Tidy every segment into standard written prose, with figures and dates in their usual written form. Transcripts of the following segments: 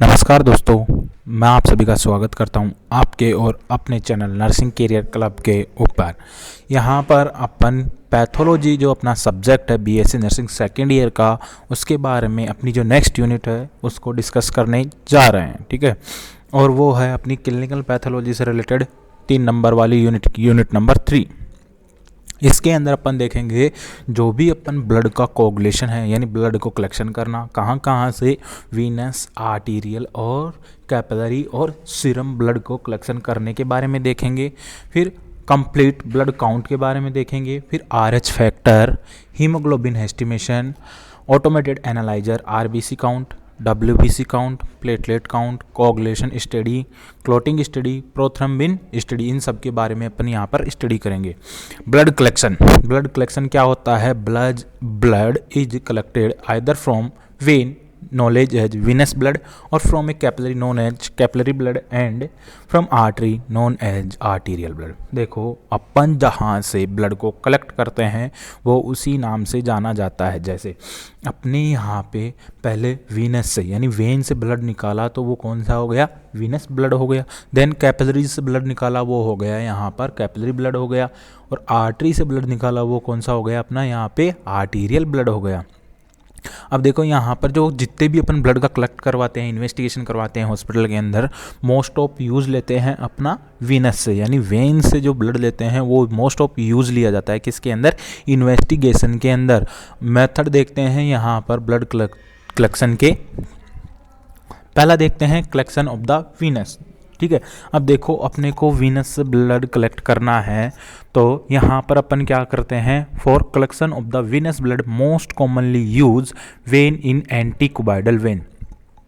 नमस्कार दोस्तों, मैं आप सभी का स्वागत करता हूं आपके और अपने चैनल नर्सिंग करियर क्लब के ऊपर। यहां पर अपन पैथोलॉजी जो अपना सब्जेक्ट है बीएससी नर्सिंग सेकेंड ईयर का, उसके बारे में अपनी जो नेक्स्ट यूनिट है उसको डिस्कस करने जा रहे हैं। ठीक है, और वो है अपनी क्लिनिकल पैथोलॉजी से रिलेटेड 3 नंबर वाली यूनिट नंबर 3। इसके अंदर अपन देखेंगे जो भी अपन ब्लड का कोगुलेशन है, यानी ब्लड को कलेक्शन करना कहाँ कहाँ से, वीनस, आर्टीरियल और कैपिलरी और सीरम ब्लड को कलेक्शन करने के बारे में देखेंगे। फिर कंप्लीट ब्लड काउंट के बारे में देखेंगे। फिर Rh factor, haemoglobin estimation, automated analyser, RBC count, WBC count, platelet count, coagulation study, clotting study, prothrombin study, इन सब के बारे में अपन यहाँ पर स्टडी करेंगे। ब्लड कलेक्शन क्या होता है? Blood is collected either from when knowledge as venous blood or from a capillary known as capillary blood and from artery known as arterial blood। देखो, अपन जहाँ से ब्लड को कलेक्ट करते हैं वो उसी नाम से जाना जाता है। जैसे अपने यहाँ पे पहले वीनस से यानी वेन से ब्लड निकाला तो वो कौन सा हो गया? वीनस ब्लड हो गया। देन कैपिलरी से ब्लड निकाला वो हो गया यहाँ पर कैपिलरी ब्लड हो गया। और आर्टरी से ब्लड निकाला वो कौन सा हो गया? अपना यहाँ पे आर्टीरियल ब्लड हो गया। अब देखो, यहाँ पर जो जितने भी अपन ब्लड का कलेक्ट करवाते हैं, इन्वेस्टिगेशन करवाते हैं हॉस्पिटल के अंदर, मोस्ट ऑफ यूज़ लेते हैं अपना वीनस से, यानी वेन से जो ब्लड लेते हैं वो मोस्ट ऑफ यूज़ लिया जाता है। किसके अंदर? इन्वेस्टिगेशन के अंदर। मेथड देखते हैं यहाँ पर ब्लड कलेक्शन के। पहला देखते हैं कलेक्शन ऑफ द वीनस। ठीक है, अब देखो अपने को वीनस से ब्लड कलेक्ट करना है तो यहाँ पर अपन क्या करते हैं? For collection of the venous blood most commonly use vein in antecubital vein,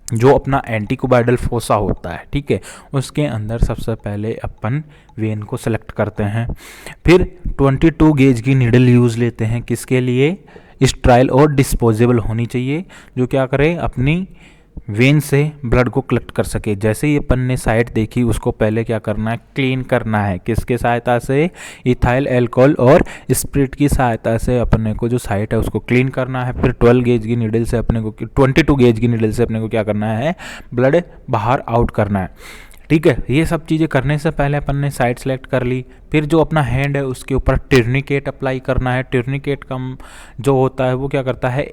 जो अपना एंटीकुबाइडल फोसा होता है। ठीक है, उसके अंदर सबसे पहले अपन वेन को सेलेक्ट करते हैं। फिर 22 गेज की नीडल यूज़ लेते हैं। किसके लिए? स्ट्राइल और डिस्पोजेबल होनी चाहिए, जो क्या करे? अपनी वेन से ब्लड को कलेक्ट कर सके। जैसे ही अपन ने साइट देखी उसको पहले क्या करना है? क्लीन करना है। किसके सहायता से? इथाइल अल्कोहल और स्प्रिट की सहायता से अपने को जो साइट है उसको क्लीन करना है। फिर 12 गेज की नीडल से अपने को 22 गेज की नीडल से अपने को क्या करना है? ब्लड बाहर आउट करना है। ठीक है, ये सब चीज़ें करने से पहले अपन ने साइट सेलेक्ट कर ली। फिर जो अपना हैंड है उसके ऊपर टर्निकेट अप्लाई करना है। टर्निकेट का जो होता है वो क्या करता है?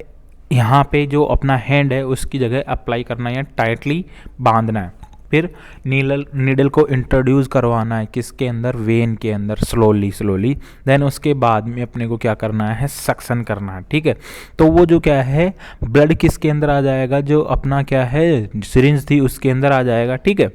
यहाँ पे जो अपना हैंड है उसकी जगह अप्लाई करना है या टाइटली बांधना है। फिर नीडल को इंट्रोड्यूस करवाना है। किसके अंदर? वेन के अंदर, स्लोली। देन उसके बाद में अपने को क्या करना है? सक्शन करना है। ठीक है, तो वो जो क्या है, ब्लड किसके अंदर आ जाएगा? जो अपना क्या है सिरिंज थी उसके अंदर आ जाएगा। ठीक है,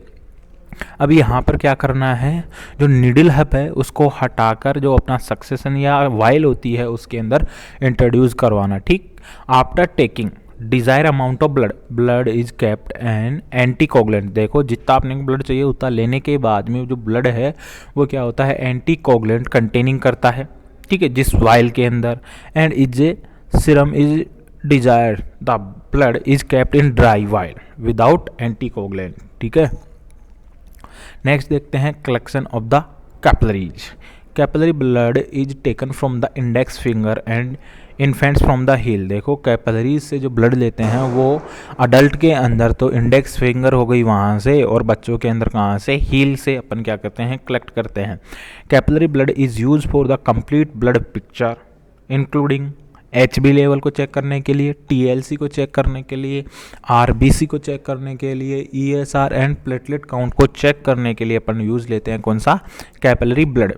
अब यहाँ पर क्या करना है? जो नीडल हब है उसको हटाकर जो अपना सक्सेशन या वाइल होती है उसके अंदर इंट्रोड्यूस करवाना। ठीक, after taking desire amount of blood is kept an anticoagulant. देखो, जितना आपने ब्लड चाहिए उतना लेने के बाद में जो ब्लड है वो क्या होता है? एंटीकोगुलेंट कंटेनिंग करता है। ठीक है, जिस वाइल के अंदर। And is a serum is desire the blood is kept in dry vial without anticoagulant. ठीक है, नेक्स्ट देखते हैं collection of the capillaries. Capillary blood is taken from the index finger and infants from the heel. देखो, capillaries से जो blood लेते हैं वो अडल्ट के अंदर तो इंडेक्स फिंगर हो गई वहाँ से, और बच्चों के अंदर कहाँ से? हील से अपन क्या करते हैं? कलेक्ट करते हैं। Capillary blood is use for the complete blood picture including HB level को चेक करने के लिए, TLC को चेक करने के लिए, RBC को चेक करने के लिए, ESR एंड प्लेटलेट काउंट को चेक करने के लिए अपन यूज़ लेते हैं कौन सा? Capillary blood.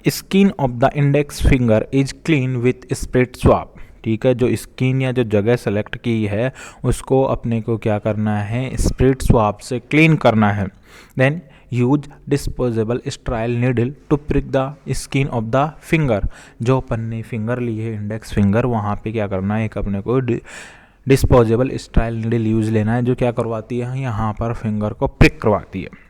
Skin of the index finger is clean with spirit swab. ठीक है, जो स्किन या जो जगह सेलेक्ट की है उसको अपने को क्या करना है? स्प्रिट स्वाब से क्लीन करना है। Then use disposable sterile needle to prick the skin of the finger. जो अपन ने फिंगर ली है इंडेक्स फिंगर, वहाँ पे क्या करना है? एक अपने को डिस्पोजेबल स्ट्राइल नीडल यूज लेना है, जो क्या करवाती है? यहाँ पर फिंगर को प्रिक करवाती है।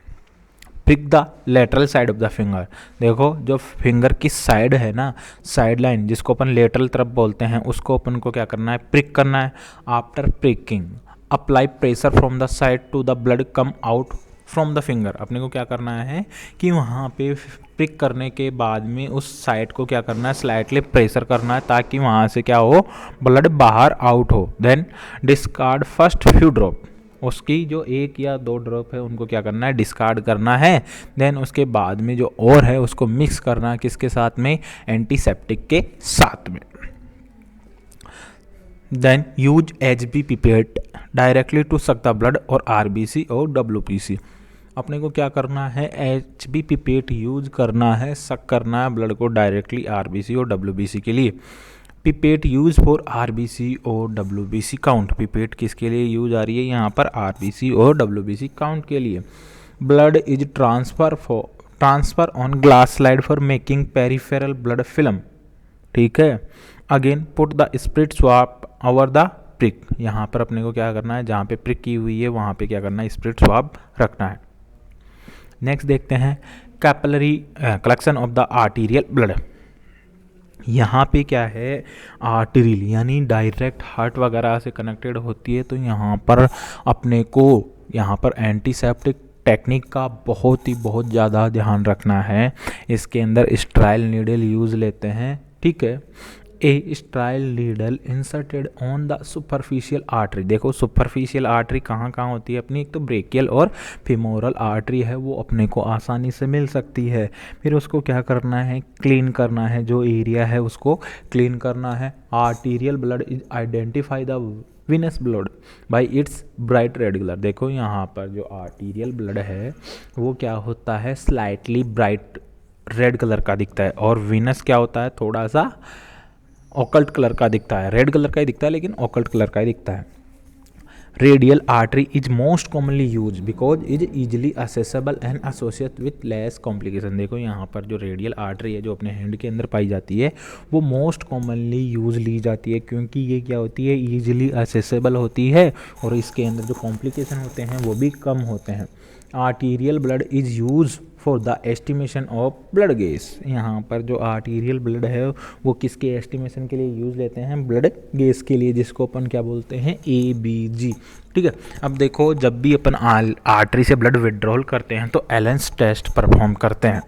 Prick the lateral side of the finger. देखो, जो फिंगर की साइड है ना, साइड लाइन जिसको अपन लेटरल तरफ बोलते हैं, उसको अपन को क्या करना है? प्रिक करना है। After pricking apply pressure from the side to the blood come out from the finger. अपने को क्या करना है कि वहाँ पे प्रिक करने के बाद में उस साइड को क्या करना है? स्लाइटली प्रेशर करना है ताकि वहाँ से क्या हो? ब्लड बाहर आउट हो। Then discard first few drop उसकी जो 1 या 2 ड्रॉप है उनको क्या करना है, डिस्कार्ड करना है। देन उसके बाद में जो और है उसको मिक्स करना है किसके साथ में, एंटीसेप्टिक के साथ में। Then use HB pipette directly to suck the blood और RBC और WPC। अपने को क्या करना है, HB पिपेट यूज करना है, सक करना है ब्लड को डायरेक्टली RBC और WBC के लिए। पिपेट यूज फॉर RBC और WBC काउंट। पिपेट किसके लिए यूज आ रही है यहाँ पर, RBC और WBC काउंट के लिए। Blood is transfer on glass slide for making peripheral blood film. ठीक है। Again put the spirit swab over the prick. यहाँ पर अपने को क्या करना है, जहाँ पे प्रिक की हुई है वहाँ पे क्या करना है, स्प्रिट स्वाब रखना है। नेक्स्ट देखते हैं capillary collection of the arterial blood. यहाँ पे क्या है, आर्टरील यानी डायरेक्ट हार्ट वगैरह से कनेक्टेड होती है, तो यहाँ पर अपने को यहाँ पर एंटीसेप्टिक टेक्निक का बहुत ज़्यादा ध्यान रखना है। इसके अंदर स्ट्राइल नीडल यूज़ लेते हैं। ठीक है। A sterile needle inserted on the superficial artery. देखो सुपरफिशियल आर्टरी कहाँ होती है अपनी, एक तो ब्रेकियल और फिमोरल आर्टरी है, वो अपने को आसानी से मिल सकती है। फिर उसको क्या करना है, क्लीन करना है, जो एरिया है उसको क्लीन करना है। Arterial blood is identify the Venus blood by its bright red colour. देखो यहाँ पर जो आर्टीरियल ब्लड है वो क्या होता है, स्लाइटली ब्राइट रेड कलर का दिखता है, और विनस क्या होता है, थोड़ा सा ऑकल्ट कलर का दिखता है। रेड कलर का ही दिखता है लेकिन ऑकल्ट कलर का ही दिखता है। Radial artery is most commonly use because is easily accessible and associate with less complication. देखो यहाँ पर जो रेडियल आर्टरी है जो अपने हैंड के अंदर पाई जाती है वो मोस्ट कॉमनली यूज ली जाती है, क्योंकि ये क्या होती है, ईजिली असेसेबल होती है, और इसके अंदर जो कॉम्प्लिकेशन होते हैं वो भी कम होते हैं। Arterial blood is use for the estimation of blood gas. यहाँ पर जो आर्टीरियल ब्लड है वो किसके एस्टिमेशन के लिए यूज़ लेते हैं, ब्लड गैस के लिए, जिसको अपन क्या बोलते हैं, ABG। ठीक है। अब देखो जब भी अपन आर्टरी से ब्लड विड्रॉल करते हैं तो एलेंस टेस्ट परफॉर्म करते हैं।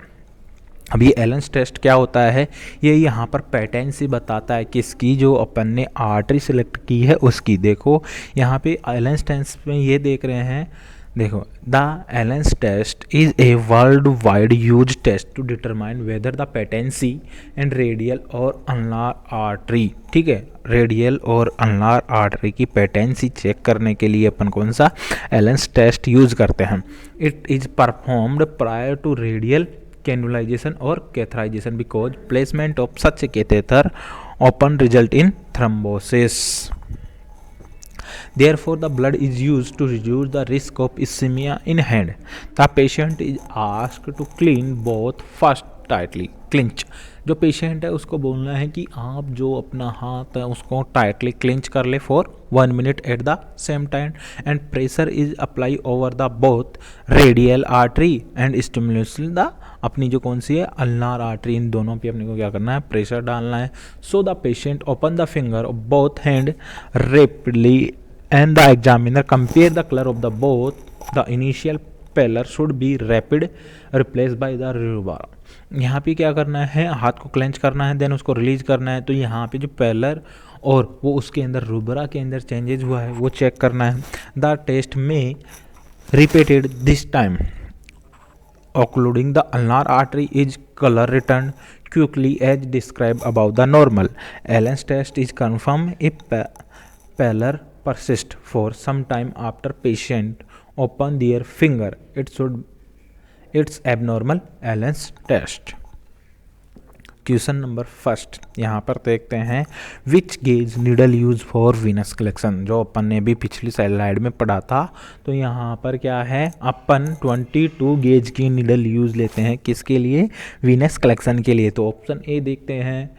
अब ये एलेंस टेस्ट क्या होता है, ये यहाँ पर पेटेंसी बताता है किसकी, जो अपन ने आर्टरी सेलेक्ट की है उसकी। देखो यहाँ पे एलेंस टेस्ट में ये देख रहे हैं, देखो the Allen's test is a world wide use test to determine whether the patency and radial और अनलार आर्टरी। ठीक है। रेडियल और अनलार आर्टरी की पेटेंसी चेक करने के लिए अपन कौन सा एलेंस टेस्ट यूज करते हैं। It is performed prior to radial cannulisation और catheterisation because placement of such a catheter often result in thrombosis. Therefore, the blood is used to reduce the risk of ischemia in hand. The patient is asked to clean both first tightly clinch. जो patient है उसको बोलना है कि आप जो अपना हाथ है उसको टाइटली क्लिंच कर ले for 1 minute at the same time, and pressure is apply over the both radial artery and stimulation the अपनी जो कौन सी है अल्नार आर्टरी, इन दोनों पे अपने को क्या करना है, प्रेशर डालना है। So the patient open the finger of both hand rapidly and the examiner compare the colour of the both the initial pallor should be rapid replace by the rubor. यहाँ पे क्या करना है, हाथ को क्लेंच करना है, देन उसको रिलीज करना है। तो यहाँ पे जो पेलर और वो उसके अंदर रूबरा के अंदर चेंजेज हुआ है वो चेक करना है। द टेस्ट में repeated this time occluding the ulnar artery is color returned quickly as described above the normal. Allen's test is confirmed if pallor persists for some time after patient open their finger. It's abnormal Allen's test. Question number first यहाँ पर देखते हैं, which gauge needle use for venous collection. जो अपन ने भी पिछली slide में पढ़ा था, तो यहाँ पर क्या है, अपन 22 गेज की नीडल यूज लेते हैं किसके लिए, वीनस कलेक्शन के लिए। तो ऑप्शन ए देखते हैं,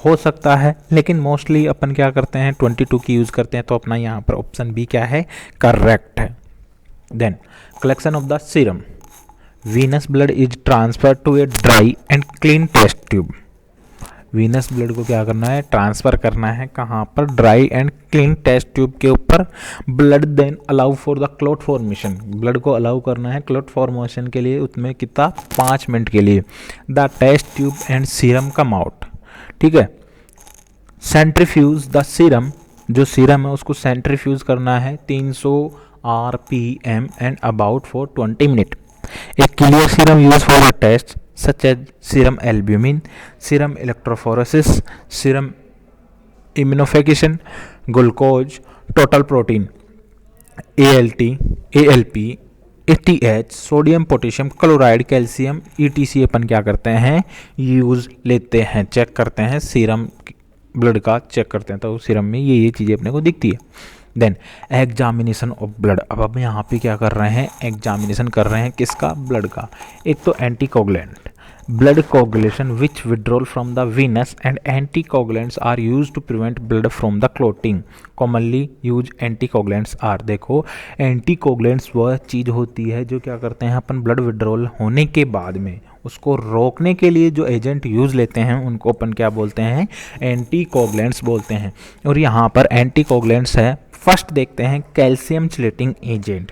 हो सकता है लेकिन मोस्टली अपन क्या करते हैं 22 की यूज़ करते हैं, तो अपना यहाँ पर ऑप्शन बी क्या है, करेक्ट है। Then collection of the serum, venous blood is transfer to a dry and clean test tube. Venous blood को क्या करना है, ट्रांसफ़र करना है कहाँ पर, dry and clean test tube के ऊपर। Blood then allow for the clot formation, blood को अलाउ करना है क्लॉट फॉर्मेशन के लिए, उसमें कितना 5 मिनट के लिए। The test tube and serum come out. ठीक है। सेंट्रीफ्यूज द सीरम जो सीरम है उसको सेंट्रीफ्यूज करना है 300 RPM and about for 20 minute. एक clear serum use for the test such as serum albumin, serum electrophoresis, serum immunofixation, glucose, total protein, ALP, ATH, sodium potassium chloride, calcium, ETC अपन क्या करते हैं use लेते हैं, check करते हैं serum blood का चेक करते हैं, तो सीरम में ये चीज़ें अपने को दिखती है। देन एग्जामिनेशन ऑफ ब्लड, अब हम यहाँ पे क्या कर रहे हैं, एग्जामिनेशन कर रहे हैं किसका, ब्लड का। एक तो anticoagulant, blood coagulation which withdrawal from the venous and anticoagulants are used to prevent blood from the clotting, commonly used anticoagulants are, देखो एंटीकोगुलेंट्स वह चीज़ होती है जो क्या करते हैं अपन ब्लड विड्रॉल होने के बाद में उसको रोकने के लिए जो एजेंट यूज़ लेते हैं उनको अपन क्या बोलते हैं, एंटीकोगुलेंट्स बोलते हैं। और यहाँ पर एंटीकोगुलेंट्स है, फर्स्ट देखते हैं कैल्शियम चिलेटिंग एजेंट।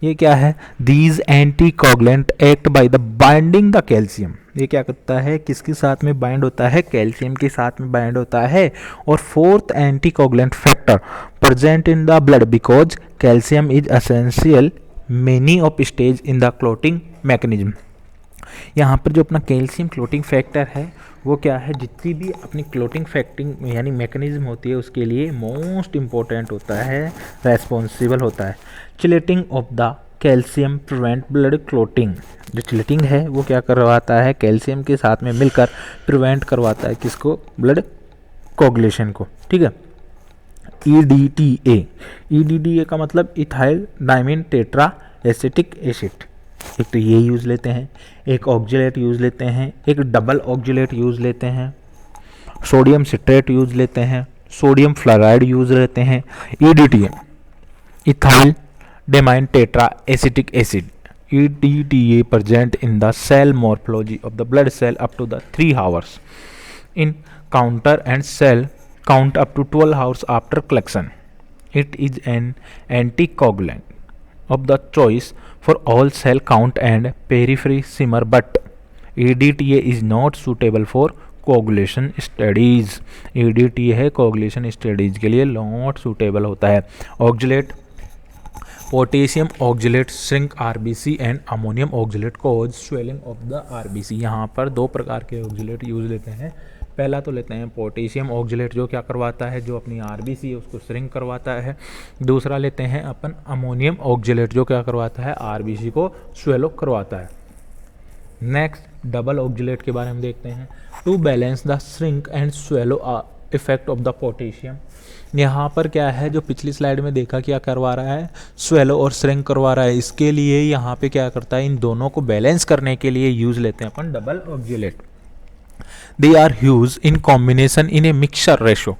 ये क्या है, these anticoagulant act by the binding the calcium, ये क्या करता है, किसके साथ में बाइंड होता है, कैल्शियम के साथ में बाइंड होता है। और fourth anticoagulant factor present in the blood because calcium is essential many of stage in the clotting mechanism. यहाँ पर जो अपना कैल्शियम क्लोटिंग फैक्टर है वो क्या है, जितनी भी अपनी क्लोटिंग फैक्टिंग यानी मैकेनिज्म होती है उसके लिए मोस्ट इम्पोर्टेंट होता है, रेस्पॉन्सिबल होता है। Chelating of the calcium prevent blood clotting, जो चिलेटिंग है वो क्या करवाता है, कैल्शियम के साथ में मिलकर प्रिवेंट करवाता है किसको, ब्लड कोगुलेशन को, ठीक है। EDTA का मतलब ethyl diamine tetra acetic acid, एक तो ये यूज़ लेते हैं, एक ऑक्जेलेट यूज़ लेते हैं, एक डबल ऑक्जेलेट यूज़ लेते हैं, सोडियम सिट्रेट यूज़ लेते हैं, सोडियम फ्लोराइड यूज़ लेते हैं, EDTA ethyl diamine tetra acetic acid. EDTA present in the cell morphology of the blood cell up to the 3 hours in counter and cell count up to 12 hours after collection. It is an anticoagulant of the choice for all cell count and periphery simmer, but EDTA is not suitable for coagulation studies. EDTA है coagulation studies के लिए not suitable होता है। Oxalate, potassium oxalate shrink RBC and ammonium oxalate cause swelling of the RBC। यहाँ पर दो प्रकार के ऑक्जेलेट यूज लेते हैं। पहला तो लेते हैं पोटेशियम ऑक्जेलेट जो क्या करवाता है, जो अपनी RBC है उसको श्रिंक करवाता है। दूसरा लेते हैं अपन अमोनियम ऑक्जेलेट जो क्या करवाता है, RBC को स्वेलो करवाता है। नेक्स्ट डबल ऑक्जेलेट के बारे में देखते हैं। To balance the shrink and swell effect of the potassium, यहाँ पर क्या है, जो पिछली स्लाइड में देखा क्या करवा रहा है, स्वेलो और श्रिंक करवा रहा है। इसके लिए यहाँ पे क्या करता है, इन दोनों को बैलेंस करने के लिए यूज लेते हैं अपन double oxalate. They are use in combination in a mixture ratio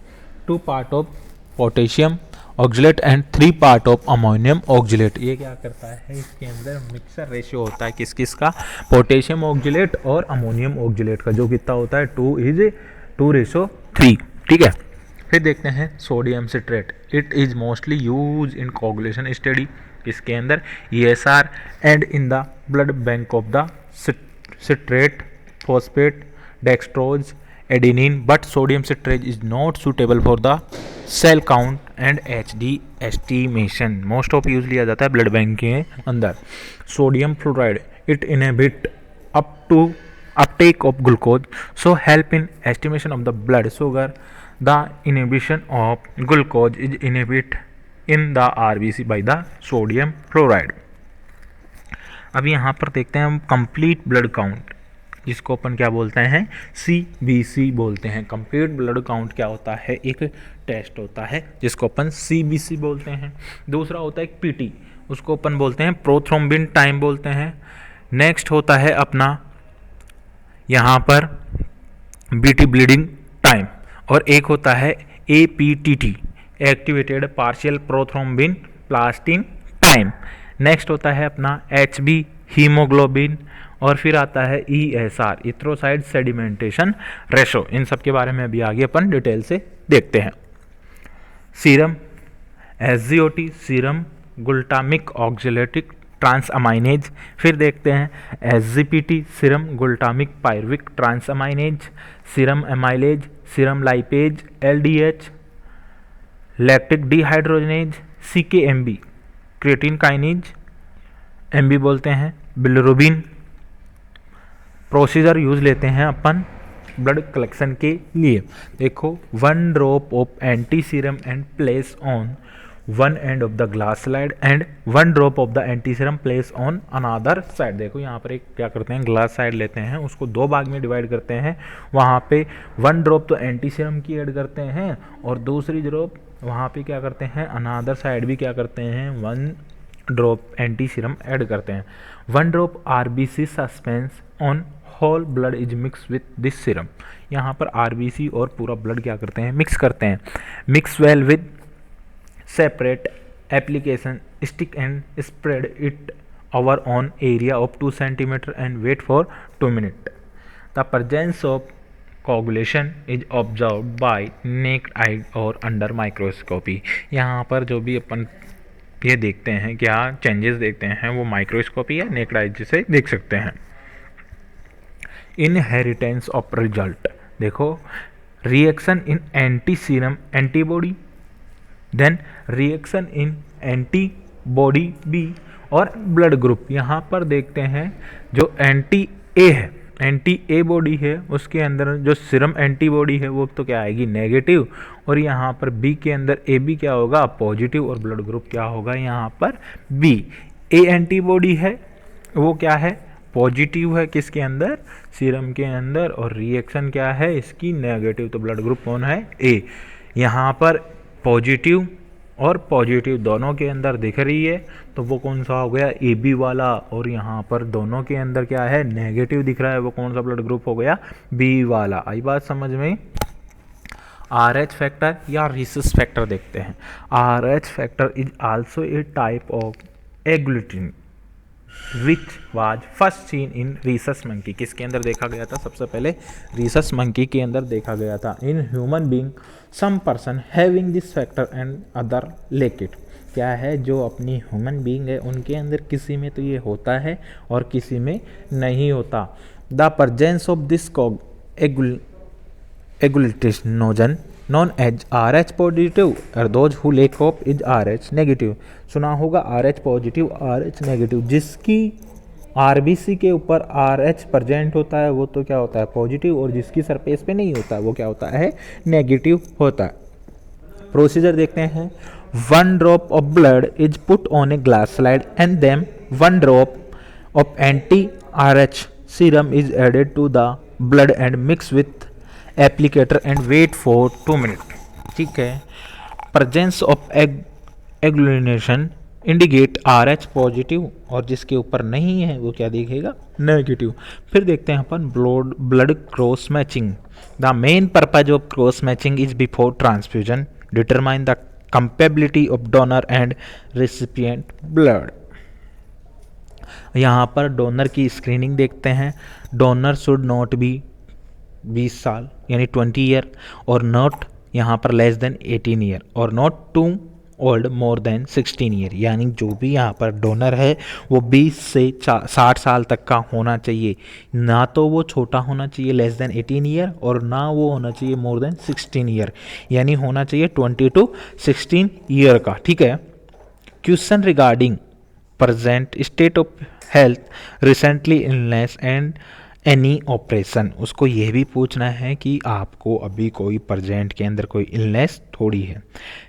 2 part of potassium oxalate and 3 part of ammonium oxalate. ये क्या करता है, इसके अंदर मिक्सचर रेशियो होता है किस किस का, पोटेशियम ऑक्जेलेट और अमोनियम ऑक्जेलेट का, जो कितना होता है 2:3, ठीक है। फिर देखते हैं sodium citrate. It is mostly use in coagulation study, इसके अंदर ESR and in the blood bank of the citrate, phosphate, dextrose, adenine, but sodium citrate is not suitable for the cell count and HD estimation. Most of use लिया जाता है blood bank के अंदर। Sodium fluoride, it inhibit up to uptake of glucose, so help in estimation of the blood sugar. The inhibition of glucose is inhibit in the RBC by the sodium fluoride. अब यहाँ पर देखते हैं हम complete blood count, जिसको अपन क्या बोलते हैं, CBC बोलते हैं। कंप्लीट ब्लड काउंट क्या होता है, एक टेस्ट होता है जिसको अपन CBC बोलते हैं। दूसरा होता है एक PT, उसको अपन बोलते हैं प्रोथ्रोम्बिन टाइम बोलते हैं। नेक्स्ट होता है अपना यहाँ पर BT ब्लीडिंग टाइम, और एक होता है APTT activated partial prothrombin plastin time. Next होता है अपना HB हीमोग्लोबिन, और फिर आता है ESR इथ्रोसाइड सेडिमेंटेशन रेशो। इन सब के बारे में अभी आगे अपन डिटेल से देखते हैं। Serum SGOT, serum glutamic oxaloacetic transaminase. फिर देखते हैं SGPT, serum glutamic pyruvic transaminase, serum amylase, serum lipase, LDH, lactic dehydrogenase CKMB, creatine kinase MB बोलते हैं, बिलिरुबिन। प्रोसीजर यूज लेते हैं अपन ब्लड कलेक्शन के लिए। देखो, 1 drop of anti serum and place on one end of the glass slide and 1 drop of the anti serum place on another side. देखो यहाँ पर एक क्या करते हैं, ग्लास साइड लेते हैं, उसको 2 भाग में डिवाइड करते हैं। वहाँ पे 1 ड्रॉप तो एंटी सीरम की ऐड करते हैं और दूसरी ड्रॉप वहाँ पे क्या करते हैं, अनादर साइड भी क्या करते हैं, 1 ड्रॉप एंटी सीरम ऐड करते हैं। 1 drop RBC suspense on whole blood is mix with this serum. यहाँ पर RBC और पूरा ब्लड क्या करते हैं, मिक्स करते हैं। Mix well with separate application stick and spread it over on area of 2 cm and wait for 2 minutes। The presence of coagulation is observed by naked eye और अंडर माइक्रोस्कोपी। यहाँ पर जो भी अपन ये देखते हैं, क्या चेंजेस देखते हैं, वो माइक्रोस्कोपी या नेक्ड आई से देख सकते हैं। इनहेरिटेंस ऑफ रिजल्ट, देखो, reaction in anti serum antibody, then reaction in antibody B और ब्लड ग्रुप। यहाँ पर देखते हैं जो एंटी ए है, एंटी ए बॉडी है, उसके अंदर जो सीरम एंटीबॉडी है वो तो क्या आएगी, नेगेटिव, और यहाँ पर बी के अंदर ए बी क्या होगा, पॉजिटिव, और ब्लड ग्रुप क्या होगा यहाँ पर बी। ए एंटीबॉडी है वो क्या है, पॉजिटिव है, किसके अंदर, सीरम के अंदर, और रिएक्शन क्या है इसकी, नेगेटिव, तो ब्लड ग्रुप कौन है, ए। यहाँ पर पॉजिटिव और पॉजिटिव दोनों के अंदर दिख रही है, तो वो कौन सा हो गया, AB वाला, और यहाँ पर दोनों के अंदर क्या है, नेगेटिव दिख रहा है, वो कौन सा ब्लड ग्रुप हो गया, B वाला। आई बात समझ में। RH फैक्टर या रिसस फैक्टर देखते हैं। RH factor is also a type of agglutinin which was first seen in rhesus monkey. किसके अंदर देखा गया था, सबसे पहले रीसस मंकी के अंदर देखा गया था। In human being some person having this factor and other lack it. क्या है, जो अपनी ह्यूमन बीइंग है उनके अंदर किसी में तो ये होता है और किसी में नहीं होता। The presence of this agglutinogen known as RH positive और those who lack of is RH negative. सुना होगा RH पॉजिटिव, RH नेगेटिव। जिसकी RBC के ऊपर RH प्रेजेंट होता है वो तो क्या होता है, पॉजिटिव, और जिसकी सरफेस पे नहीं होता वो क्या होता है, नेगेटिव होता है। प्रोसीजर देखते हैं। 1 drop of blood is put on a glass slide and then 1 drop of anti RH serum is added to the blood and mix with applicator and wait for 2 minutes। ठीक है। Presence of agglutination indicate RH positive, और जिसके ऊपर नहीं है वो क्या दिखेगा, नेगेटिव। फिर देखते हैं अपन blood cross matching. The main purpose of cross matching is before transfusion determine the compatibility of donor and recipient blood. यहाँ पर डोनर की स्क्रीनिंग देखते हैं। डोनर शुड नॉट बी 20 साल यानी 20 ईयर, और नॉट यहाँ पर लेस देन 18 ईयर, और not too old more than 16 year. यानी जो भी यहाँ पर डोनर है वो 20 से 60 साल तक का होना चाहिए। ना तो वो छोटा होना चाहिए लेस देन 18 ईयर, और ना वो होना चाहिए मोर देन 16 ईयर, यानी होना चाहिए 20 to 16 ईयर का। ठीक है। Question regarding present state of health, recently illness and any operation. उसको यह भी पूछना है कि आपको अभी कोई प्रेजेंट के अंदर कोई इलनेस थोड़ी है।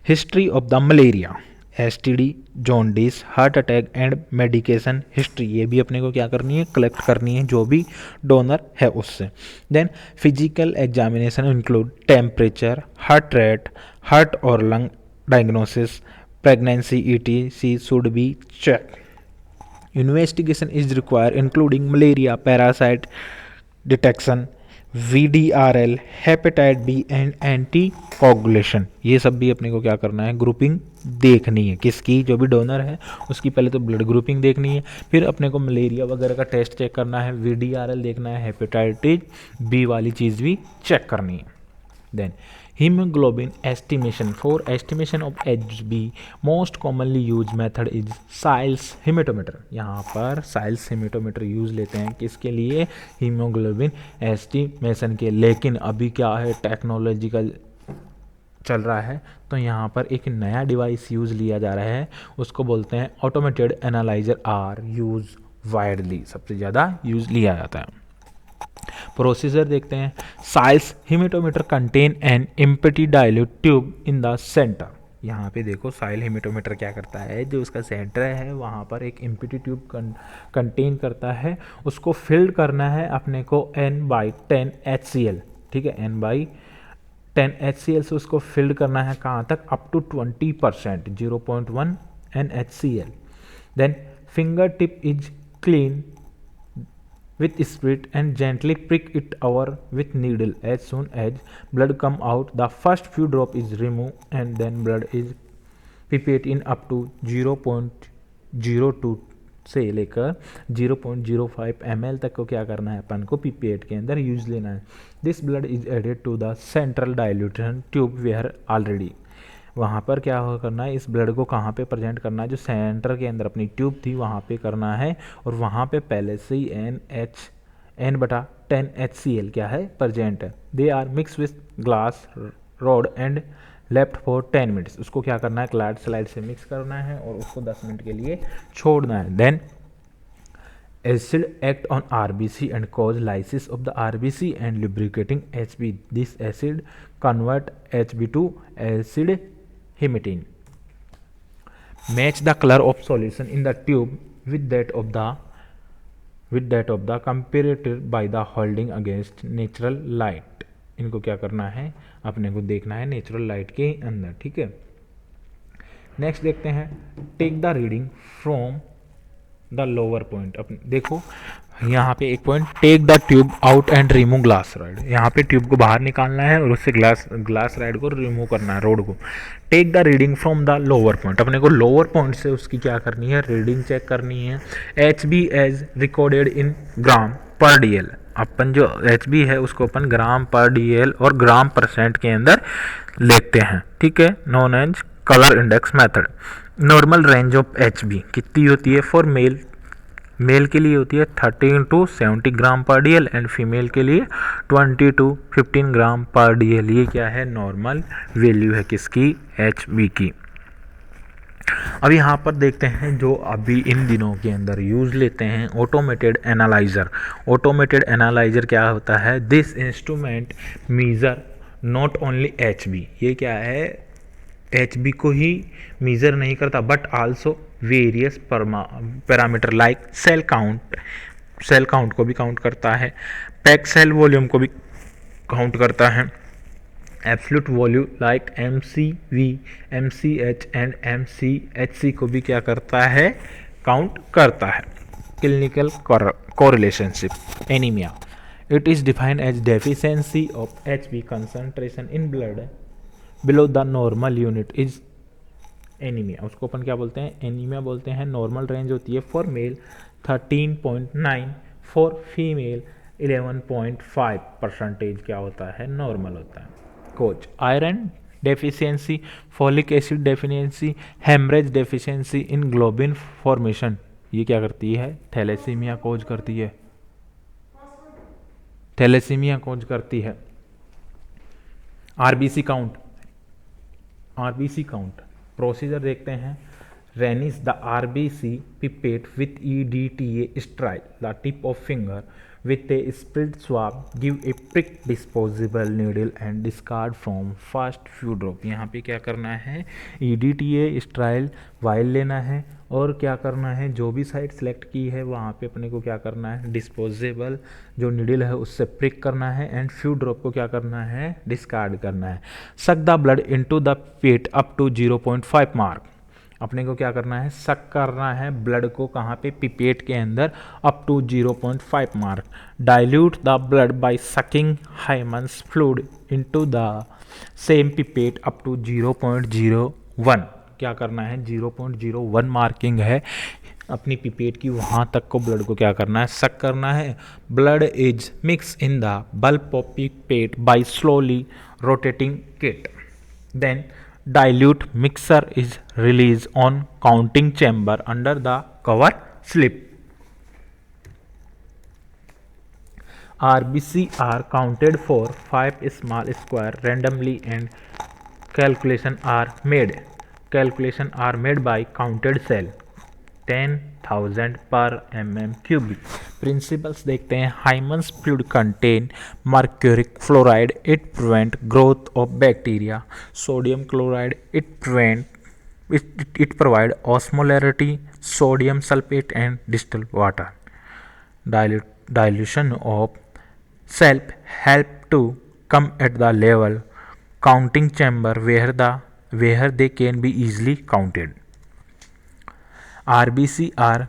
History of the malaria, STD, jaundice, heart attack and medication history, ये भी अपने को क्या करनी है, कलेक्ट करनी है जो भी डोनर है उससे। Then physical examination include temperature, heart rate, heart और lung diagnosis, pregnancy ETC should be check. Investigation is required including malaria, parasite detection, VDRL, hepatitis B and anticoagulation। ये सब भी अपने को क्या करना है, ग्रुपिंग देखनी है। किसकी, जो भी डोनर है उसकी पहले तो ब्लड ग्रुपिंग देखनी है, फिर अपने को मलेरिया वगैरह का टेस्ट चेक करना है, VDRL देखना है, हेपेटाइटिस B वाली चीज़ भी चेक करनी है। Then hemoglobin estimation, for estimation of HB most commonly used method is Siles हेमेटोमीटर। यहाँ पर Siles हेमेटोमीटर यूज़ लेते हैं किसके लिए, हीमोग्लोबिन एस्टिमेशन के। लेकिन अभी क्या है, टेक्नोलॉजिकल चल रहा है, तो यहाँ पर एक नया डिवाइस यूज़ लिया जा रहा है, उसको बोलते हैं automated analyser are use widely, सबसे ज़्यादा यूज़ लिया जाता है। प्रोसीजर देखते हैं। Sahli's haemometer contain an empty dilute tube in the centre. यहाँ पे देखो साइल हिमेटोमीटर क्या करता है, जो उसका सेंटर है वहाँ पर एक एम्प्टी ट्यूब कंटेन करता है, उसको फिल्ड करना है अपने को n/10 HCl, ठीक है, n/10 HCl से उसको फिल्ड करना है कहाँ तक, up to 20%, 0.1 NaCl। Then finger tip is clean with spirit and gently prick it over with needle. As soon as blood come out, the first few drop is removed and then blood is pipette in up to 0.02 से लेकर 0.05 ml तक को क्या करना है अपन को pipette के अंदर यूज लेना है। This blood is added to the central dilution tube where already. वहाँ पर क्या हो करना है, इस ब्लड को कहाँ पे प्रेजेंट करना है, जो सेंटर के अंदर अपनी ट्यूब थी वहाँ पे करना है, और वहाँ पे पहले से ही n/10 HCl क्या है, प्रेजेंट है। They are mix with glass rod and left for 10 minutes. उसको क्या करना है, क्लैड स्लाइड से मिक्स करना है और उसको 10 मिनट के लिए छोड़ना है। Then acid act on RBC and cause lysis of the RBC and lubricating HB. This acid convert HB to acid hematine. Match the color of solution in the tube with that of the comparator by the holding against natural light. इनको क्या करना है, अपने को देखना है natural light के अंदर, ठीक है। नेक्स्ट देखते हैं, take the reading from the lower point. अपने देखो यहाँ पे एक point, take the tube out and remove glass ride. यहाँ पे ट्यूब को बाहर निकालना है और उससे ग्लास राइड को रिमूव करना है, रोड को। Take the reading from the lower point, अपने को लोअर पॉइंट से उसकी क्या करनी है, रीडिंग चेक करनी है। HB एज रिकॉर्डेड इन ग्राम पर DL। अपन जो HB है उसको अपन ग्राम पर DL और ग्राम परसेंट के अंदर लेते हैं, ठीक है, known as colour index method. Normal range of HB कितनी होती है, फॉर मेल के लिए होती है 13 to 70 ग्राम पर DL एंड फीमेल के लिए 20 to 15 ग्राम पर DL। ये क्या है, नॉर्मल वैल्यू है किसकी, HB की। अब यहाँ पर देखते हैं जो अभी इन दिनों के अंदर यूज लेते हैं, ऑटोमेटेड एनालाइजर। ऑटोमेटेड एनालाइजर क्या होता है, this instrument major not only HB, ये क्या है, HB को ही मेजर नहीं करता but also various parameter like cell count को भी काउंट करता है, पैक सेल वॉल्यूम को भी काउंट करता है, absolute volume like MCV, MCH and MCHC को भी क्या करता है, काउंट करता है। Clinical correlationship anaemia, it is defined as deficiency of HB concentration in blood below the normal unit is anaemia. उसको अपन क्या बोलते हैं, एनीमिया बोलते हैं। नॉर्मल रेंज होती है फॉर मेल 13.9, फॉर फीमेल 11.5% क्या होता है, नॉर्मल होता है। Cause, iron deficiency, folic acid deficiency, hemorrhage deficiency in globin formation, ये क्या करती है, थैलेसीमिया कोज करती है, थैलेसीमिया कोज करती है। आरबीसी काउंट प्रोसीजर देखते हैं। रेनिस the RBC pipette with EDTA strail, the tip of finger with a split swab, give a prick disposable needle and discard from first few drop। यहाँ पे क्या करना है, EDTA strail वाइल लेना है और क्या करना है, जो भी साइड सेलेक्ट की है वहाँ पे अपने को क्या करना है, डिस्पोजेबल जो नीडल है उससे प्रिक करना है एंड फ्यू ड्रॉप को क्या करना है, डिस्कार्ड करना है। Suck the blood into the pet up to 0.5 mark, अपने को क्या करना है, सक करना है ब्लड को कहाँ पे, पिपेट के अंदर up to 0.5 mark. Dilute the blood by sucking Hayem's fluid into the same pipette up to 0.01, क्या करना है, 0.01 मार्किंग है अपनी पिपेट की, वहाँ तक को ब्लड को क्या करना है, सक करना है। Blood is mix in the bulb of pipette by slowly rotating kit, then dilute mixture is released on counting chamber under the cover slip. RBC are counted for 5 small square randomly and calculation are made by counted cell 10,000 per mm cubic. Principles देखते हैं. Hyman's fluid contain mercuric fluoride, it prevent growth of bacteria. Sodium chloride, it provide osmolarity. Sodium sulfate and distilled water. Dilution of self help to come at the level counting chamber where they can be easily counted. RBC are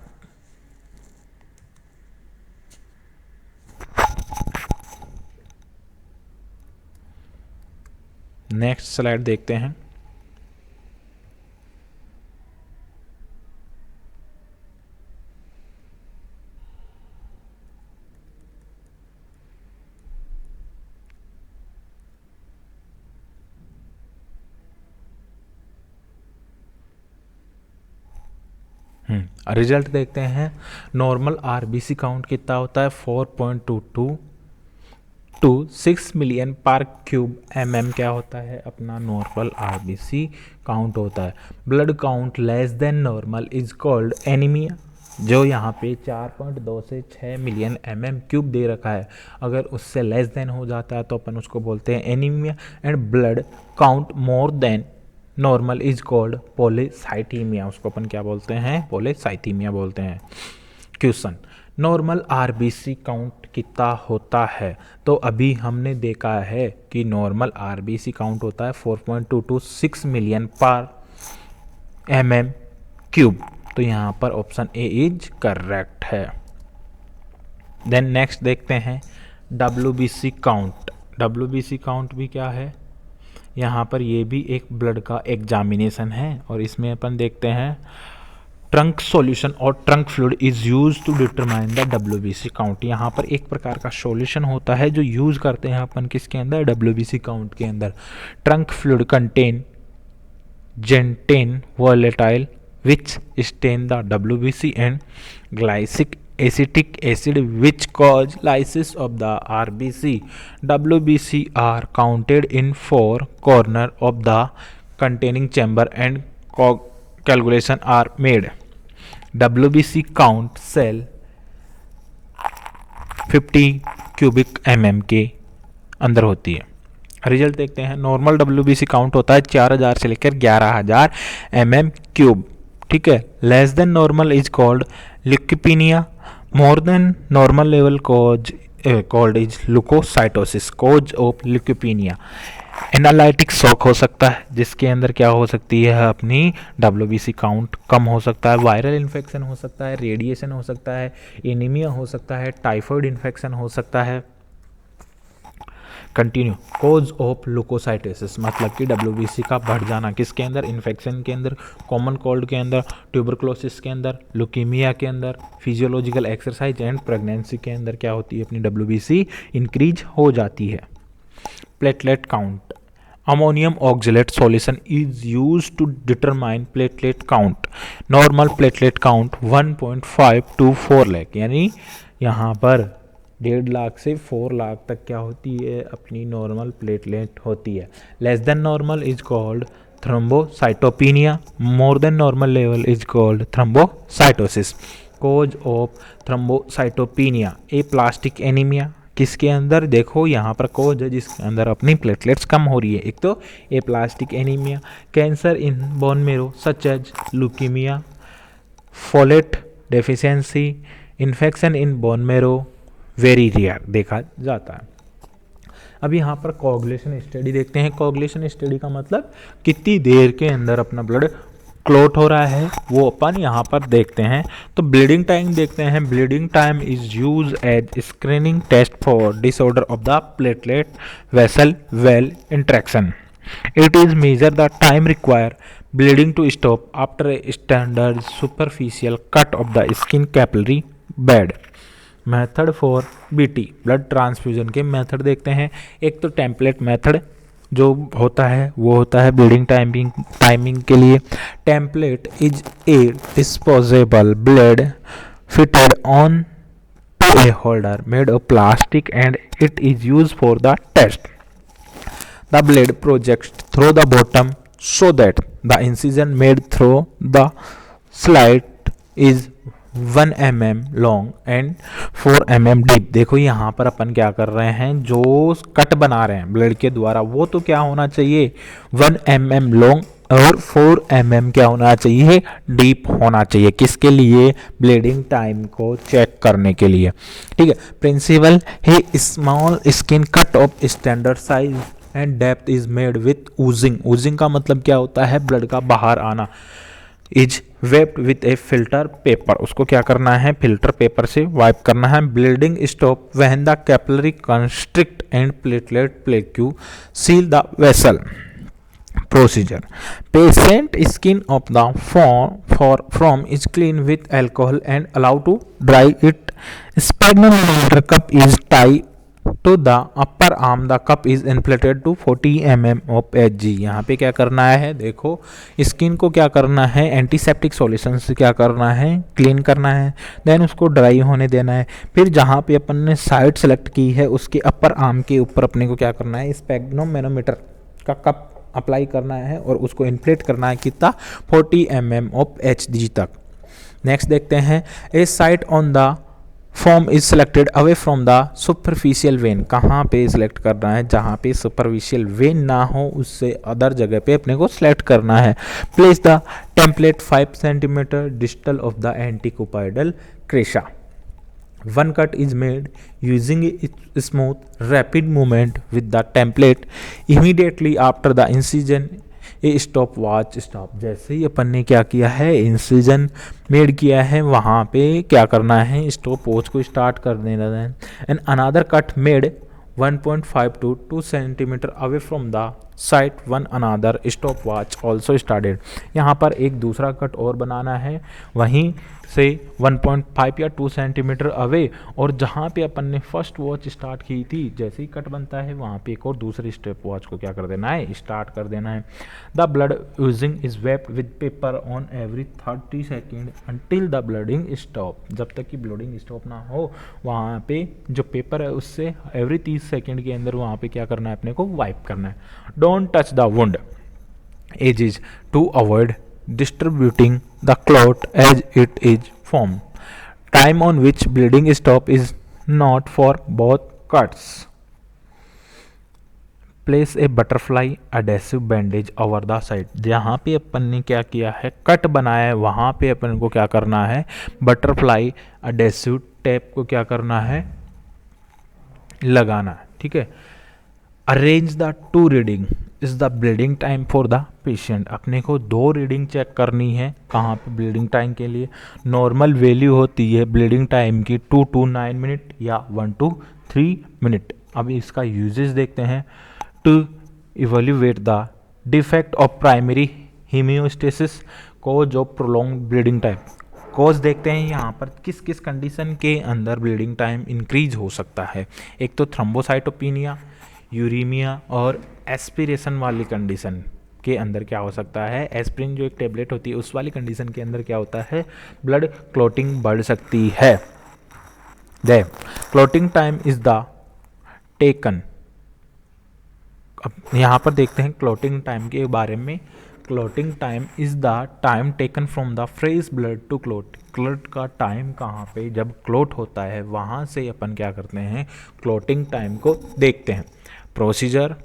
next slide देखते हैं. Result देखते हैं. Normal RBC count कितना होता है? 4.22 to 6 million पर cube mm क्या होता है? अपना नॉर्मल आरबीसी काउंट होता है. Blood count less than normal is called anaemia. जो यहाँ पे 4.2 से 6 मिलियन mm क्यूब दे रखा है, अगर उससे लेस देन हो जाता है तो अपन उसको बोलते हैं anaemia. And blood count more than normal is called polycythaemia. उसको अपन क्या बोलते हैं? पॉलीसाइथीमिया बोलते हैं. क्वेश्चन, नॉर्मल आरबीसी काउंट कितना होता है? तो अभी हमने देखा है कि नॉर्मल आरबीसी काउंट होता है 4.226 मिलियन पर mm क्यूब. तो यहाँ पर ऑप्शन ए इज करेक्ट है. देन नेक्स्ट देखते हैं डब्ल्यूबीसी काउंट. डब्ल्यूबीसी काउंट भी क्या है? यहाँ पर ये भी एक ब्लड का एग्जामिनेशन है और इसमें अपन देखते हैं ट्रंक सॉल्यूशन और Turk's fluid is use to determine the WBC count. यहाँ पर एक प्रकार का सॉल्यूशन होता है जो यूज करते हैं अपन किसके अंदर? डब्ल्यूबीसी काउंट के अंदर. Turk fluid contain gentian violet which stain the WBC and glycic acetic acid which cause lysis of the RBC. WBC are counted in 4 corner of the containing chamber and calculation are made. WBC count cell 50 cubic mm के अंदर होती है. Result देखते हैं. Normal WBC count होता है 4000 से लेकर 11000 mm क्यूब. ठीक है. Less than normal is called leukopenia. More than normal level called is leukocytosis. Cause of leukopenia. Analytic shock हो सकता है जिसके अंदर क्या हो सकती है? अपनी WBC काउंट कम हो सकता है. वायरल इन्फेक्शन हो सकता है, रेडिएशन हो सकता है, एनीमिया हो सकता है, टाइफाइड इन्फेक्शन हो सकता है. कंटिन्यू. कोज ऑफ ल्यूकोसाइटोसिस मतलब कि WBC का बढ़ जाना किसके अंदर? इन्फेक्शन के अंदर, कॉमन कोल्ड के अंदर, ट्यूबरक्लोसिस के अंदर, ल्यूकीमिया के अंदर, फिजियोलॉजिकल एक्सरसाइज एंड प्रेगनेंसी के अंदर क्या होती है? अपनी WBC इंक्रीज हो जाती है. Platelet count. Ammonium oxalate solution is use to determine platelet count. Normal platelet count 1.5 to 4 lakh, यानी यहाँ पर 1.5 लाख से 4 लाख तक क्या होती है? अपनी नॉर्मल प्लेटलेट होती है. Less than normal is called thrombocytopenia. More than normal level is called thrombocytosis. Cause of thrombocytopenia. Aplastic anaemia. किसके अंदर? देखो यहाँ पर कोज है जिसके अंदर अपनी प्लेटलेट्स कम हो रही है. एक तो aplastic anaemia. Cancer in bone marrow such as leukaemia. Folate deficiency. Infection in bone marrow very rare देखा जाता है. अब यहाँ पर कोगुलेशन स्टडी देखते हैं. कोगुलेशन स्टडी का मतलब कितनी देर के अंदर अपना ब्लड क्लॉट हो रहा है वो अपन यहाँ पर देखते हैं. तो ब्लीडिंग टाइम देखते हैं. Bleeding time is use as screening test for disorder of the platelet vessel wall interaction. It is measure the time require bleeding to stop after a standard superficial cut of the skin capillary bed. Method for BT blood transfusion के method देखते हैं. एक तो template method जो होता है वो होता है ब्लीडिंग टाइमिंग के लिए. Template is a disposable blade fitted on to a holder made of plastic and it is use for the test. The blade projects through the bottom so that the incision made through the slit is 1 mm long and 4 mm deep। देखो यहाँ पर अपन क्या कर रहे हैं, जो cut बना रहे हैं ब्लेड के द्वारा वो तो क्या होना चाहिए 1 mm लॉन्ग और 4 mm क्या होना चाहिए डीप होना चाहिए। किसके लिए, ब्लीडिंग टाइम को चेक करने के लिए। ठीक है, प्रिंसिपल है small skin cut off standard size and depth is made with oozing. Oozing का मतलब क्या होता है, ब्लड का बाहर आना। Is vaped with A filter paper, उसको क्या करना है फिल्टर पेपर से वाइप करना है। Bleeding stop when the capillary constrict and platelet plug seal the vessel. Procedure: patient skin of the form is cleaned with alcohol and allowed to dry it. Sphygmomanometer cup is tied to the upper arm. The cup is inflated to 40 mm of Hg। यहाँ पे क्या करना है, देखो skin को क्या करना है, एंटीसेप्टिक सॉल्यूशन से क्या करना है, क्लीन करना है, देन उसको ड्राई होने देना है। फिर जहाँ पे अपन ने साइड सेलेक्ट की है उसके अपर आर्म के ऊपर अपने को क्या करना है, स्फिग्मोमेनोमीटर का कप अप्लाई करना है और उसको इन्फ्लेट करना है कितना 40 mm ऑफ Hg तक। नेक्स्ट देखते हैं, a site on the forearm is selected away from the superficial vein. कहाँ पे सिलेक्ट करना है, जहाँ पे सुपरफिशियल वेन ना हो उससे अदर जगह पे अपने को सिलेक्ट करना है। Place the template 5 centimetre distal of the antecubital crease. One cut is made using a smooth, rapid movement with the template. Immediately after the incision, a stopwatch stop। जैसे ही अपन ने क्या किया है, इंसिजन मेड किया है, वहाँ पे क्या करना है, स्टॉप वॉच को स्टार्ट कर देना है। And another cut made 1.5 to 2 centimeter away from the site, one another stopwatch also started। यहाँ पर एक दूसरा कट और बनाना है वहीं से 1.5 या 2 सेंटीमीटर अवे, और जहाँ पे अपन ने फर्स्ट वॉच स्टार्ट की थी जैसे ही कट बनता है वहाँ पे एक और दूसरी स्टेप वॉच को क्या कर देना है, स्टार्ट कर देना है। The blood using is vaped with paper on every 30 second until the blooding stop. जब तक कि ब्लडिंग स्टॉप ना हो वहाँ पे जो पेपर है उससे एवरी 30 सेकेंड के अंदर वहाँ पे क्या करना है, अपने को वाइप करना है। Don't touch the wound edge is to avoid distributing the clot as it is formed. Time on which bleeding stop is not for both cuts. Place a butterfly adhesive bandage over the site। जहाँ पे अपन ने क्या किया है, cut बनाया है वहाँ पे अपन को क्या करना है, बटरफ्लाई adhesive टेप को क्या करना है, लगाना है। ठीक है, arrange the 2 reading is the bleeding time for the patient. अपने को 2 रीडिंग चेक करनी है कहाँ पे, ब्लीडिंग टाइम के लिए नॉर्मल वैल्यू होती है ब्लीडिंग टाइम की 2 to 9 मिनट या 1 to 3 मिनट। अब इसका यूजेस देखते हैं। To evaluate the defect of primary haemostasis, cause of prolong bleeding time. Cause देखते हैं यहाँ पर किस किस कंडीशन के अंदर ब्लीडिंग टाइम इंक्रीज हो सकता है। एक तो थ्रोम्बोसाइटोपिनिया, यूरीमिया और एस्पिरेशन वाली कंडीशन के अंदर क्या हो सकता है, एस्प्रिन जो एक टेबलेट होती है उस वाली कंडीशन के अंदर क्या होता है, ब्लड क्लॉटिंग बढ़ सकती है। The clotting time is the taken. अब यहाँ पर देखते हैं क्लॉटिंग टाइम के बारे में। Clotting time is the time taken from the fresh blood to clot. Clot का टाइम कहाँ पे, जब क्लॉट होता है वहाँ से अपन क्या करते हैं, क्लॉटिंग टाइम को देखते हैं। Procedure: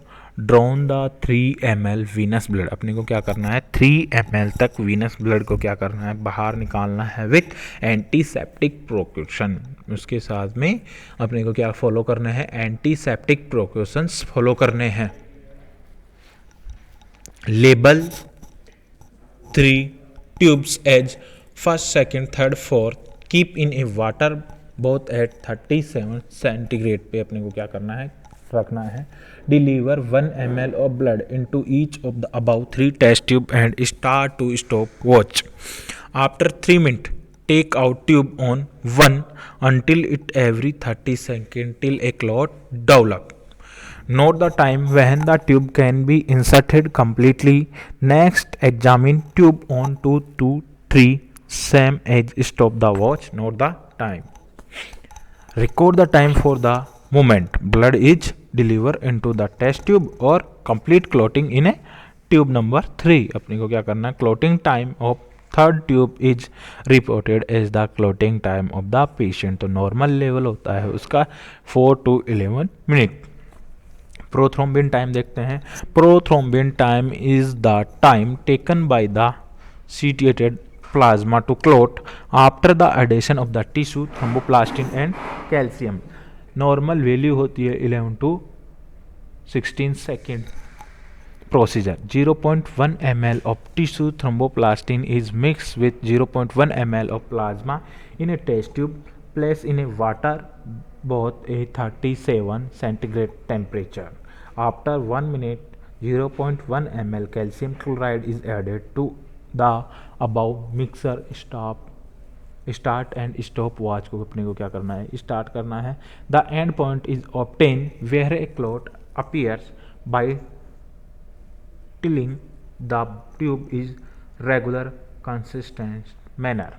drawn the 3 ml venous blood. अपने को क्या करना है, 3 ml तक वीनस ब्लड को क्या करना है, बाहर निकालना है विथ एंटीसेप्टिक प्रोक्यूशन। उसके साथ में अपने को क्या फॉलो करना है, एंटीसेप्टिक प्रोक्यूशंस फॉलो करने हैं। Label 3 tubes as first, second, third, fourth, keep in a water bath at 37 centigrade पे अपने को क्या करना है, रखना है। Deliver 1 ml of blood into each of the above 3 test tube and start to stop watch. After 3 minutes, take out tube on 1 until it every 30 seconds till a clot develop. Note the time when the tube can be inserted completely. Next, examine tube on 2 to 3 same as stop the watch. Note the time. Record the time for the moment blood is delivered into the test tube or complete clotting in a tube number 3। अपने को क्या करना है, clotting time of third tube is reported as the clotting time of the patient. तो normal level होता है उसका 4 to 11 minute. Prothrombin time देखते हैं। Prothrombin time is the time taken by the citrated plasma to clot after the addition of the tissue thromboplastin and calcium. Normal value होती है 11 to 16 second. Procedure: 0.1 ml of tissue thromboplastin is mixed with 0.1 ml of plasma in a test tube. Place in a water bath a 37 centigrade temperature. After 1 minute, 0.1 ml calcium chloride is added to the above mixer. Start and stop watch को अपने को क्या करना है, start करना है। The end point is obtained where a clot appears by tilling the tube is regular consistent manner।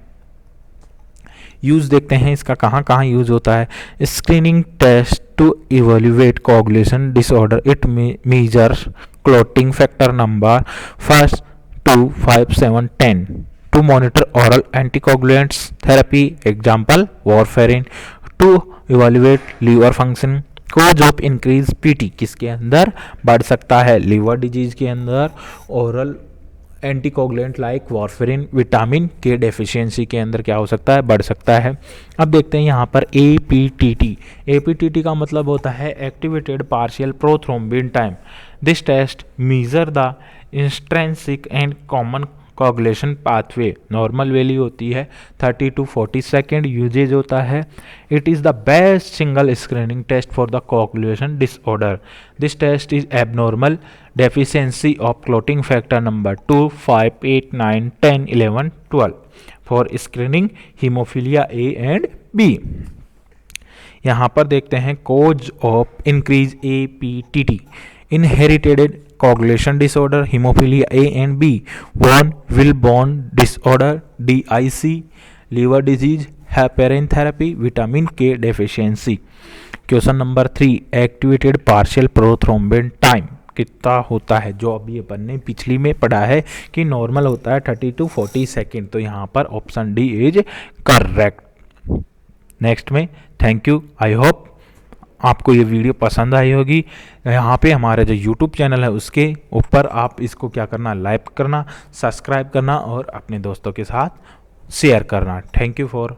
Use देखते हैं इसका कहाँ कहाँ यूज होता है। Screening test to evaluate coagulation disorder, it measures clotting factor number 1, 2, 5, 7, 10 to monitor oral anticoagulants therapy, example warfarin. To evaluate liver function, cause of increase PT किसके अंदर बढ़ सकता है, लीवर डिजीज के अंदर। Oral anticoagulant like warfarin vitamin K deficiency के अंदर क्या हो सकता है, बढ़ सकता है। अब देखते हैं यहाँ पर एपीटीटी। एपीटीटी का मतलब होता है activated partial prothrombin time. This test measure the intrinsic and common coagulation pathway. Normal value होती है 30 to 40 सेकेंड। यूजेज होता है, it is the best single screening test for the coagulation disorder. This test is abnormal deficiency of clotting factor number 2, 5, 8, 9, 10, 11, 12 for screening haemophilia A and B. यहाँ पर देखते हैं cause of increase APTT, inherited coagulation disorder, hemophilia A and B, von Willebrand disorder, DIC, liver disease, heparin therapy, vitamin K deficiency। Question number 3, activated partial prothrombin time कितना होता है, जो अभी अपन ने पिछली में पढ़ा है कि नॉर्मल होता है 30 to 40 सेकेंड। तो यहाँ पर option D is correct. Next में थैंक यू। आई होप आपको ये वीडियो पसंद आई होगी। यहाँ पे हमारा जो YouTube चैनल है उसके ऊपर आप इसको क्या करना, लाइक करना, सब्सक्राइब करना और अपने दोस्तों के साथ शेयर करना। Thank you for